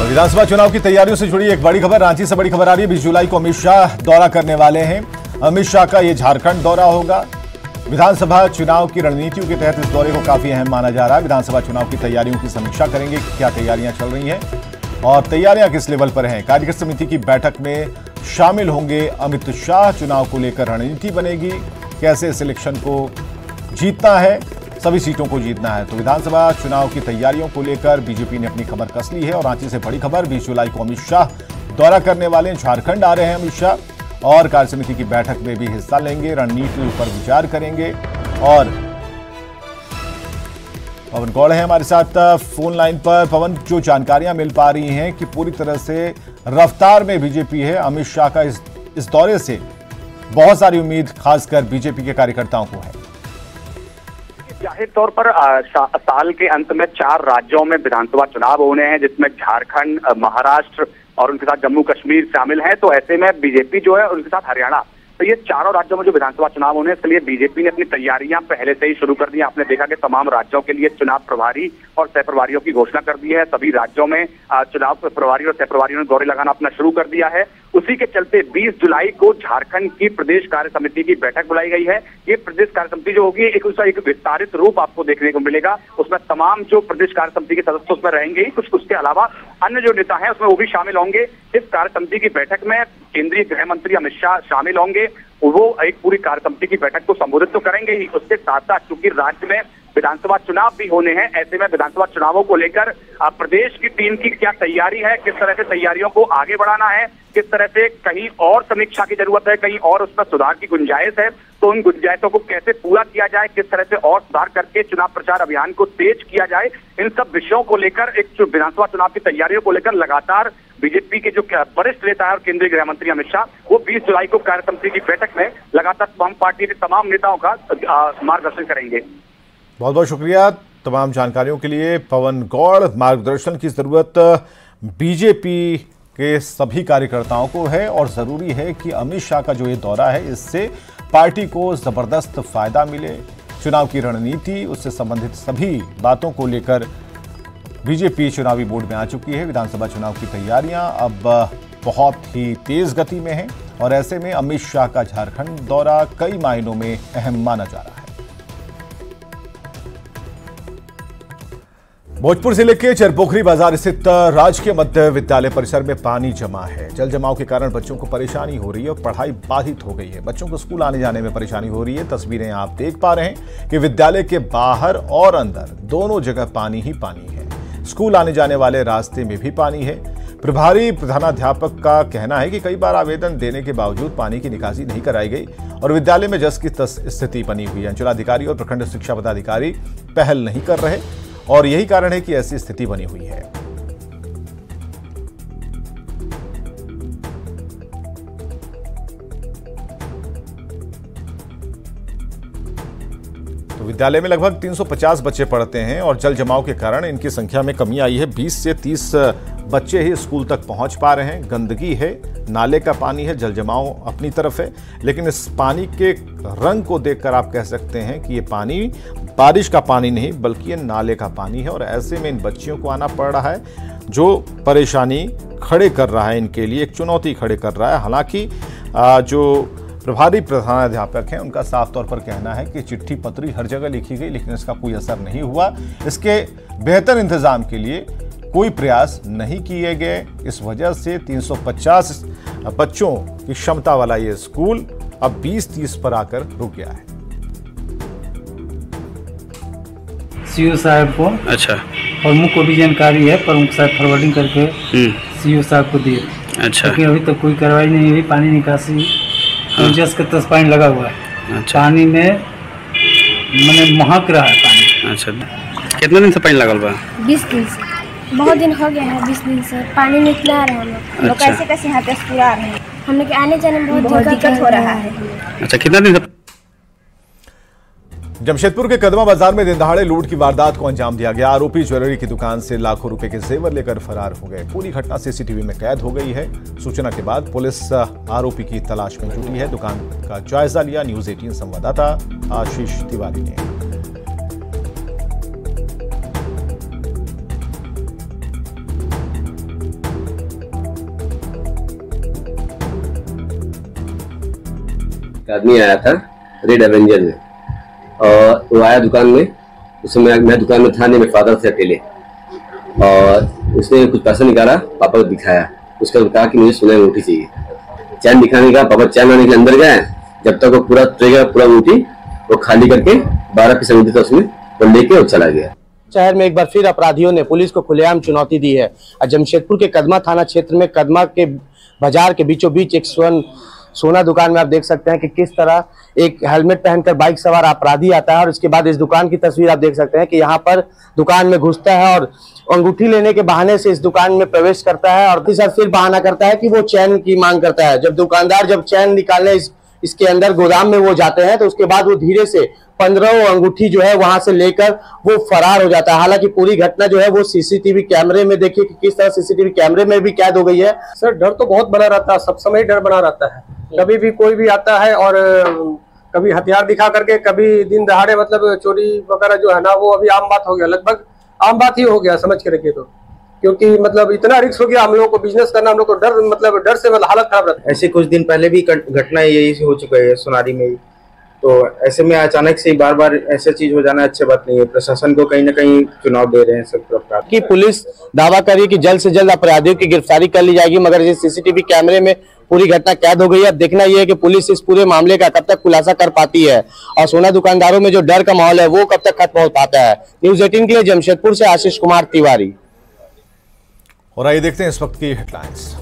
विधानसभा चुनाव की तैयारियों से जुड़ी एक बड़ी खबर रांची से बड़ी खबर आ रही है। 20 जुलाई को अमित शाह दौरा करने वाले हैं। अमित शाह का ये झारखंड दौरा होगा। विधानसभा चुनाव की रणनीतियों के तहत इस दौरे को काफी अहम माना जा रहा है। विधानसभा चुनाव की तैयारियों की समीक्षा करेंगे कि क्या तैयारियां चल रही हैं और तैयारियां किस लेवल पर हैं। कार्यकारिणी समिति की बैठक में शामिल होंगे अमित शाह। चुनाव को लेकर रणनीति बनेगी, कैसे इस इलेक्शन को जीतना है, सभी सीटों को जीतना है। तो विधानसभा चुनाव की तैयारियों को लेकर बीजेपी ने अपनी खबर कस ली है। और रांची से बड़ी खबर, 20 जुलाई को अमित शाह दौरा करने वाले हैं। झारखंड आ रहे हैं अमित शाह और कार्य समिति की बैठक में भी हिस्सा लेंगे, रणनीति पर विचार करेंगे। और पवन गौड़ है हमारे साथ फोन लाइन पर। पवन, जो जानकारियां मिल पा रही हैं कि पूरी तरह से रफ्तार में बीजेपी है। अमित शाह का इस दौरे से बहुत सारी उम्मीद खासकर बीजेपी के कार्यकर्ताओं को है। जाहिर तौर पर साल के अंत में 4 राज्यों में विधानसभा चुनाव होने हैं, जिसमें झारखंड, महाराष्ट्र और उनके साथ जम्मू कश्मीर शामिल हैं। तो ऐसे में बीजेपी जो है उनके साथ हरियाणा, तो ये चारों राज्यों में जो विधानसभा चुनाव होने हैं, इसके लिए बीजेपी ने अपनी तैयारियां पहले से ही शुरू कर दी। आपने देखा कि तमाम राज्यों के लिए चुनाव प्रभारी और सह प्रभारियों की घोषणा कर दी है। सभी राज्यों में चुनाव प्रभारी और सह प्रभारियों ने दौरे लगाना अपना शुरू कर दिया है। उसी के चलते 20 जुलाई को झारखंड की प्रदेश कार्य समिति की बैठक बुलाई गई है। ये प्रदेश कार्य समिति जो होगी उसका एक विस्तारित रूप आपको देखने को मिलेगा। उसमें तमाम जो प्रदेश कार्य समिति के सदस्य उसमें रहेंगे, कुछ उसके अलावा अन्य जो नेता हैं उसमें वो भी शामिल होंगे। इस कार्य समिति की बैठक में केंद्रीय गृह मंत्री अमित शाह शामिल होंगे। वो एक पूरी कार्य समिति की बैठक को संबोधित तो करेंगे ही, उसके साथ साथ चूंकि राज्य में विधानसभा चुनाव भी होने हैं, ऐसे में विधानसभा चुनावों को लेकर प्रदेश की टीम की क्या तैयारी है, किस तरह से तैयारियों को आगे बढ़ाना है, किस तरह से कहीं और समीक्षा की जरूरत है, कहीं और उसमें सुधार की गुंजाइश है, तो उन गुंजाइशों को कैसे पूरा किया जाए, किस तरह से और सुधार करके चुनाव प्रचार अभियान को तेज किया जाए, इन सब विषयों को लेकर एक विधानसभा चुनाव की तैयारियों को लेकर लगातार बीजेपी के जो वरिष्ठ नेता है और केंद्रीय गृह मंत्री अमित शाह, वो 20 जुलाई को कार्य समिति की बैठक में लगातार तमाम पार्टी के तमाम नेताओं का मार्गदर्शन करेंगे। बहुत बहुत शुक्रिया तमाम जानकारियों के लिए पवन गौड़। मार्गदर्शन की जरूरत बीजेपी के सभी कार्यकर्ताओं को है और जरूरी है कि अमित शाह का जो ये दौरा है इससे पार्टी को जबरदस्त फायदा मिले। चुनाव की रणनीति, उससे संबंधित सभी बातों को लेकर बीजेपी चुनावी बोर्ड में आ चुकी है। विधानसभा चुनाव की तैयारियां अब बहुत ही तेज गति में हैं और ऐसे में अमित शाह का झारखंड दौरा कई मायनों में अहम माना जा रहा है। भोजपुर जिले के चरपोखरी बाजार स्थित राजकीय मध्य विद्यालय परिसर में पानी जमा है। जल जमाव के कारण बच्चों को परेशानी हो रही है और पढ़ाई बाधित हो गई है। बच्चों को स्कूल आने जाने में परेशानी हो रही है। तस्वीरें आप देख पा रहे हैं कि विद्यालय के बाहर और अंदर दोनों जगह पानी ही पानी है। स्कूल आने जाने वाले रास्ते में भी पानी है। प्रभारी प्रधानाध्यापक का कहना है कि कई बार आवेदन देने के बावजूद पानी की निकासी नहीं कराई गई और विद्यालय में जस की स्थिति बनी हुई है। अंचलाधिकारी और प्रखंड शिक्षा पदाधिकारी पहल नहीं कर रहे और यही कारण है कि ऐसी स्थिति बनी हुई है। तो विद्यालय में लगभग 350 बच्चे पढ़ते हैं और जल जमाव के कारण इनकी संख्या में कमी आई है। 20 से 30 बच्चे ही स्कूल तक पहुंच पा रहे हैं। गंदगी है, नाले का पानी है, जल जमाव अपनी तरफ है, लेकिन इस पानी के रंग को देखकर आप कह सकते हैं कि ये पानी बारिश का पानी नहीं बल्कि ये नाले का पानी है। और ऐसे में इन बच्चियों को आना पड़ रहा है, जो परेशानी खड़े कर रहा है, इनके लिए एक चुनौती खड़े कर रहा है। हालांकि जो प्रभारी प्रधानाध्यापक हैं उनका साफ तौर पर कहना है कि चिट्ठी पत्री हर जगह लिखी गई लेकिन इसका कोई असर नहीं हुआ। इसके बेहतर इंतजाम के लिए कोई प्रयास नहीं किए गए। इस वजह से 350 बच्चों की क्षमता वाला ये स्कूल अब 20-30 पर आकर रुक गया है। सीओ साहब को अच्छा प्रमुख को भी जानकारी है, प्रमुख साहब फॉरवर्डिंग करके सीओ साहब को दिए। अच्छा, लेकिन अभी तक कोई कार्रवाई नहीं हुई। पानी निकासी जस का 10 पॉइंट लगा हुआ है। अच्छा, पानी में मैंने महक रहा है पानी। अच्छा, कितना दिन से पानी लगल बा? 20 दिन से, बहुत दिन हो गया है। 20 दिन से पानी निकला रहा है। हम लोग कैसे कैसे यहाँ पे पूरा रहे हैं, हम लोग आने जाने में बहुत दिक्कत हो रहा है। अच्छा, कितना दिन से? जमशेदपुर के कदमा बाजार में दिन दहाड़े लूट की वारदात को अंजाम दिया गया। आरोपी ज्वेलरी की दुकान से लाखों रुपए के जेवर लेकर फरार हो गए। पूरी घटना सीसीटीवी में कैद हो गई है। सूचना के बाद पुलिस आरोपी की तलाश में जुटी है। दुकान का जायजा लिया न्यूज़ 18 संवाददाता आशीष तिवारी ने। आदमी आया था रेड एवेंजर में, और वो आया दुकान में। उसमें मैं दुकान में था नहीं, मेरे फादर थे अकेले, और उसने कुछ पैसा निकाला, पापा को दिखाया। उसका कहा कि मुझे सोने अंगूठी चाहिए। चैन दिखाने का, पापा चैन आने के अंदर गए। जब तक वो पूरा पूरा अंगूठी वो खाली करके 12 पीस अंगूठी था उसमें, वो लेके वो चला गया। शहर में एक बार फिर अपराधियों ने पुलिस को खुलेआम चुनौती दी है। जमशेदपुर के कदमा थाना क्षेत्र में कदमा के बाजार के बीचों बीच एक सोना दुकान में आप देख सकते हैं कि किस तरह एक हेलमेट पहनकर बाइक सवार अपराधी आता है, और इसके बाद इस दुकान की तस्वीर आप देख सकते हैं कि यहाँ पर दुकान में घुसता है और अंगूठी लेने के बहाने से इस दुकान में प्रवेश करता है, और फिर बहाना करता है कि वो चैन की मांग करता है। जब दुकानदार जब चैन निकालने इसके अंदर गोदाम में वो जाते हैं, तो उसके बाद वो धीरे से 15 अंगूठी जो है वहां से लेकर वो फरार हो जाता है। हालांकि पूरी घटना जो है वो सीसीटीवी कैमरे में देखिए कि किस तरह सीसीटीवी कैमरे में भी कैद हो गई है। सर डर तो बहुत बना रहता है, सब समय डर बना रहता है। कभी भी कोई भी आता है और कभी हथियार दिखा करके, कभी दिन दहाड़े मतलब चोरी वगैरह जो है ना, वो अभी आम बात हो गया, लगभग आम बात ही हो गया समझ के रखिए। तो क्योंकि मतलब इतना रिस्क हो गया हम लोग को, बिजनेस करना हम लोग को डर मतलब डर से मतलब हालत खराब रहता है। ऐसे कुछ दिन पहले भी घटना यही हो चुका है सोनारी में ही, तो ऐसे में अचानक से बार बार ऐसा चीज हो जाना अच्छी बात नहीं है। प्रशासन को कहीं ना कहीं चुनाव दे रहे हैं सब तरफ की। पुलिस दावा करी कि जल्द से जल्द अपराधियों की गिरफ्तारी कर ली जाएगी, मगर इस सीसीटीवी कैमरे में पूरी घटना कैद हो गई है। अब देखना यह है कि पुलिस इस पूरे मामले का कब तक खुलासा कर पाती है, और सोना दुकानदारों में जो डर का माहौल है वो कब तक खत्म हो पाता है। न्यूज़ 18 के लिए जमशेदपुर से आशीष कुमार तिवारी। और आइए देखते हैं इस वक्त की हेडलाइंस।